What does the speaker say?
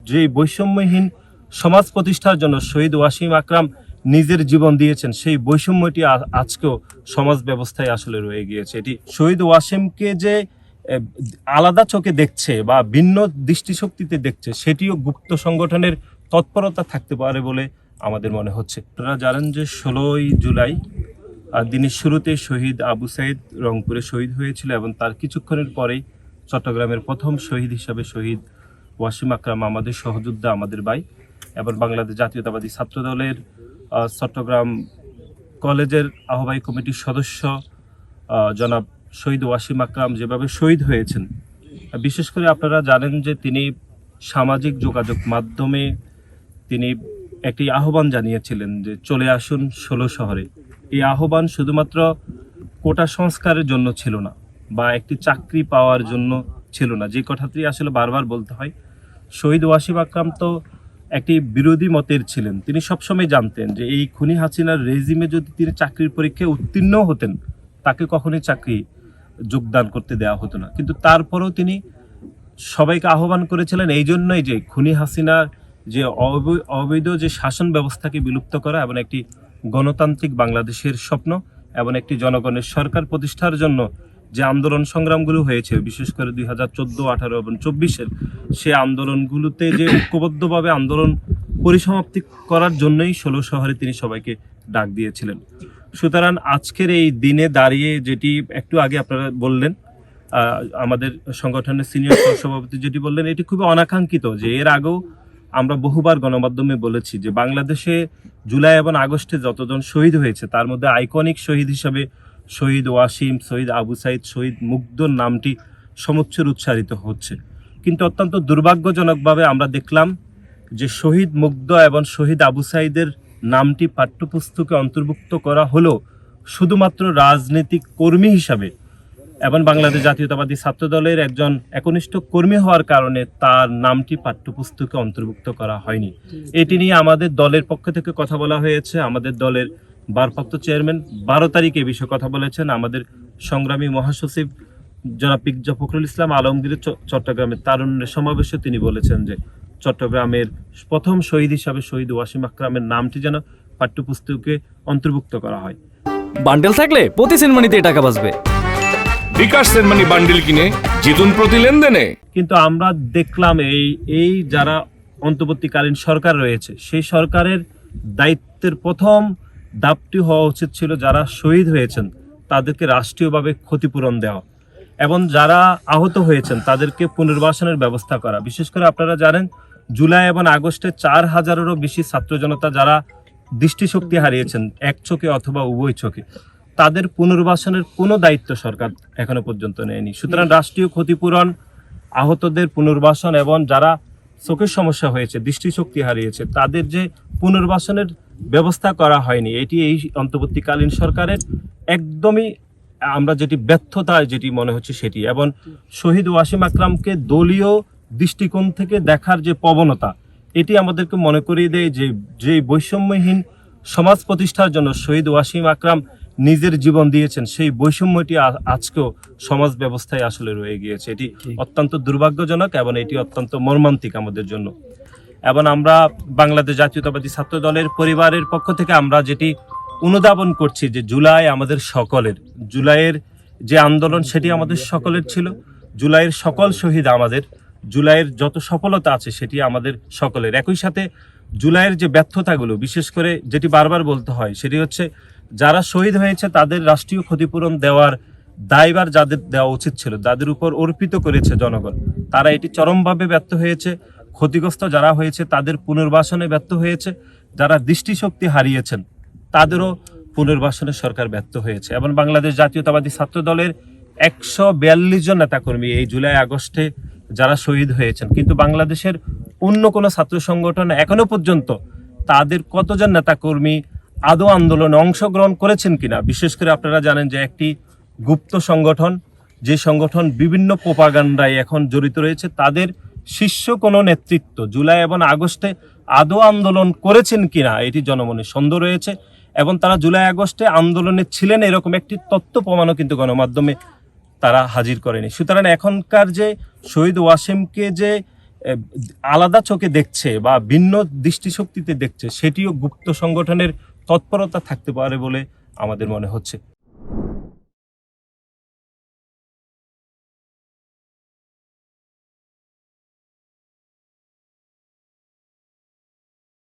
যে বৈষম্যহীন সমাজ প্রতিষ্ঠার জন্য শহীদ ওয়াসিম আকরাম নিজের জীবন দিয়েছেন, সেই বৈষম্যটি আজকেও সমাজ ব্যবস্থায় আসলে রয়ে গিয়েছে। এটি শহীদ ওয়াসিমকে যে আলাদা চোখে দেখছে বা ভিন্ন দৃষ্টিশক্তিতে দেখছে, সেটিও গুপ্ত সংগঠনের তৎপরতা থাকতে পারে বলে আমাদের মনে হচ্ছে। আপনারা জানেন যে 16ই জুলাই দিনের শুরুতে শহীদ আবু সাইদ রংপুরে শহীদ হয়েছিল এবং তার কিছুক্ষণের পরেই চট্টগ্রামের প্রথম শহীদ হিসাবে শহীদ ওয়াসিম আকরাম, আমাদের সহযোদ্ধা, আমাদের ভাই, এবং বাংলাদেশ জাতীয়তাবাদী ছাত্র দলের চট্টগ্রাম কলেজের আহ্বায়ক কমিটির সদস্য জনাব শহীদ ওয়াসিম আকরাম যেভাবে শহীদ হয়েছেন, বিশেষ করে আপনারা জানেন যে তিনি সামাজিক যোগাযোগ মাধ্যমে তিনি একটি আহ্বান জানিয়েছিলেন যে চলে আসুন 16 শহরে। এই আহ্বান শুধুমাত্র কোটা সংস্কারের জন্য ছিল না বা একটি চাকরি পাওয়ার জন্য ছিল না, যে কথাটি আসলে বারবার বলতে হয়। শহীদ ওয়াসিম আকরাম তো একটি বিরোধী মতের ছিলেন। তিনি সবসময় জানতেন যে এই খুনি হাসিনার রেজিমে যদি তিনি চাকরির পরীক্ষায় উত্তীর্ণ হতেন, তাকে কখনোই চাকরি যোগদান করতে দেওয়া হতো না। কিন্তু তারপরেও তিনি সবাইকে আহ্বান করেছিলেন এই জন্যই যে খুনি হাসিনার যে অবৈধ যে শাসন ব্যবস্থাকে বিলুপ্ত করা এবং একটি গণতান্ত্রিক বাংলাদেশের স্বপ্ন এবং একটি জনগণের সরকার প্রতিষ্ঠার জন্য যে আন্দোলন সংগ্রামগুলো হয়েছে, বিশেষ করে 2014, 18 এবং 24-এর সে আন্দোলনগুলোতে যে ঐক্যবদ্ধভাবে আন্দোলন পরিসমাপ্তি করার জন্যই 16 শহরে তিনি সবাইকে ডাক দিয়েছিলেন। সুতরাং আজকের এই দিনে দাঁড়িয়ে যেটি একটু আগে আপনারা বললেন, আমাদের সংগঠনের সিনিয়র সভাপতি যেটি বললেন, এটি খুবই অনাকাঙ্ক্ষিত। যে এর আগেও আমরা বহুবার গণমাধ্যমে বলেছি যে বাংলাদেশে জুলাই এবং আগস্টে যতজন শহীদ হয়েছে তার মধ্যে আইকনিক শহীদ হিসাবে শহীদ ওয়াসিম, শহীদ আবু সাইদ, শহীদ মুগ্ধর নামটি সমুচ্চর উচ্চারিত হচ্ছে। কিন্তু অত্যন্ত দুর্ভাগ্যজনকভাবে আমরা দেখলাম যে শহীদ মুগ্ধ এবং শহীদ আবু সাইদের নামটি পাঠ্যপুস্তকে অন্তর্ভুক্ত করা হলো শুধুমাত্র রাজনৈতিক কর্মী হিসাবে এবং বাংলাদেশ জাতীয়তাবাদী ছাত্র দলের একজন একনিষ্ঠ কর্মী হওয়ার কারণে তার নামটি পাঠ্যপুস্তকে অন্তর্ভুক্ত করা হয়নি। এটি নিয়ে আমাদের দলের পক্ষ থেকে কথা বলা হয়েছে। আমাদের দলের ভারপ্রাপ্ত চেয়ারম্যান 12 তারিখে এই বিষয়ে কথা বলেছেন। আমাদের সংগ্রামী মহাসচিব জনাব পিকজা ফখরুল ইসলাম আলমগীরের চট্টগ্রামের তারুণ্যের সমাবেশে তিনি বলেছেন যে চট্টগ্রামের প্রথম শহীদ হিসাবে শহীদ ওয়াসিম আকরামের নামটি যেন পাঠ্যপুস্তকে অন্তর্ভুক্ত করা হয়। বান্ডেল থাকলে প্রতি সেনমানিতে টাকা বাঁচবে। বিকাশ সেনমানি বান্ডেল কিনে জিতুন প্রতি লেনদেনে। কিন্তু আমরা দেখলাম এই যারা অন্তর্বর্তীকালীন সরকার রয়েছে, সেই সরকারের দায়িত্বের প্রথম ধাপটি হওয়া উচিত ছিল যারা শহীদ হয়েছেন তাদেরকে রাষ্ট্রীয়ভাবে ক্ষতিপূরণ দেওয়া এবং যারা আহত হয়েছেন তাদেরকে পুনর্বাসনের ব্যবস্থা করা। বিশেষ করে আপনারা জানেন জুলাই এবং আগস্টে 4000-এরও বেশি ছাত্র জনতা যারা দৃষ্টিশক্তি হারিয়েছেন এক চোখে অথবা উভয় চোখে, তাদের পুনর্বাসনের কোনো দায়িত্ব সরকার এখনো পর্যন্ত নেয়নি। সুতরাং রাষ্ট্রীয় ক্ষতিপূরণ, আহতদের পুনর্বাসন এবং যারা চোখের সমস্যা হয়েছে, দৃষ্টিশক্তি হারিয়েছে, তাদের যে পুনর্বাসনের ব্যবস্থা করা হয়নি, এটি এই অন্তর্বর্তীকালীন সরকারের একদমই আমরা যেটি ব্যর্থতা যেটি মনে হচ্ছে সেটি। এবং শহীদ ওয়াসিম আকরামকে দলীয় দৃষ্টিকোণ থেকে দেখার যে প্রবণতা, এটি আমাদেরকে মনে করিয়ে দেয় যে বৈষম্যহীন সমাজ প্রতিষ্ঠার জন্য শহীদ ওয়াসিম আকরাম নিজের জীবন দিয়েছেন, সেই বৈষম্যটি আজকেও সমাজ ব্যবস্থায় আসলে রয়ে গিয়েছে। এটি অত্যন্ত দুর্ভাগ্যজনক এবং এটি অত্যন্ত মর্মান্তিক আমাদের জন্য। এবং আমরা বাংলাদেশ জাতীয়তাবাদী ছাত্র দলের পরিবারের পক্ষ থেকে আমরা যেটি অনুধাবন করছি যে জুলাই আমাদের সকলের, জুলাইয়ের যে আন্দোলন সেটি আমাদের সকলের ছিল, জুলাইয়ের সকল শহীদ আমাদের, জুলাইয়ের যত সফলতা আছে সেটি আমাদের সকলের। একই সাথে জুলাইয়ের যে ব্যর্থতাগুলো, বিশেষ করে যেটি বারবার বলতে হয় সেটি হচ্ছে যারা শহীদ হয়েছে তাদের রাষ্ট্রীয় ক্ষতিপূরণ দেওয়ার দায়ভার যাদের দেওয়া উচিত ছিল, যাদের উপর অর্পিত করেছে জনগণ, তারা এটি চরমভাবে ব্যর্থ হয়েছে। ক্ষতিগ্রস্ত যারা হয়েছে তাদের পুনর্বাসনে ব্যর্থ হয়েছে, যারা দৃষ্টিশক্তি হারিয়েছেন তাদেরও পুনর্বাসনে সরকার ব্যর্থ হয়েছে। এবং বাংলাদেশ জাতীয়তাবাদী ছাত্র দলের 142 জন নেতাকর্মী এই জুলাই আগস্টে যারা শহীদ হয়েছেন, কিন্তু বাংলাদেশের অন্য কোনো ছাত্র সংগঠন এখনো পর্যন্ত তাদের কতজন নেতাকর্মী আদৌ আন্দোলনে অংশগ্রহণ করেছেন কিনা। বিশেষ করে আপনারা জানেন যে একটি গুপ্ত সংগঠন, যে সংগঠন বিভিন্ন প্রোপাগান্ডায় এখন জড়িত রয়েছে, তাদের শীর্ষ কোনো নেতৃত্ব জুলাই এবং আগস্টে আদৌ আন্দোলন করেছেন কিনা এটি জনমনে সন্দেহ রয়েছে। এবং তারা জুলাই আগস্টে আন্দোলনে ছিলেন এরকম একটি তথ্য প্রমাণও কিন্তু গণমাধ্যমে তারা হাজির করেনি। সুতরাং এখনকার যে শহীদ ওয়াসিমকে যে আলাদা চোখে দেখছে বা ভিন্ন দৃষ্টিশক্তিতে দেখছে, সেটিও গুপ্ত সংগঠনের তৎপরতা থাকতে পারে বলে আমাদের মনে হচ্ছে।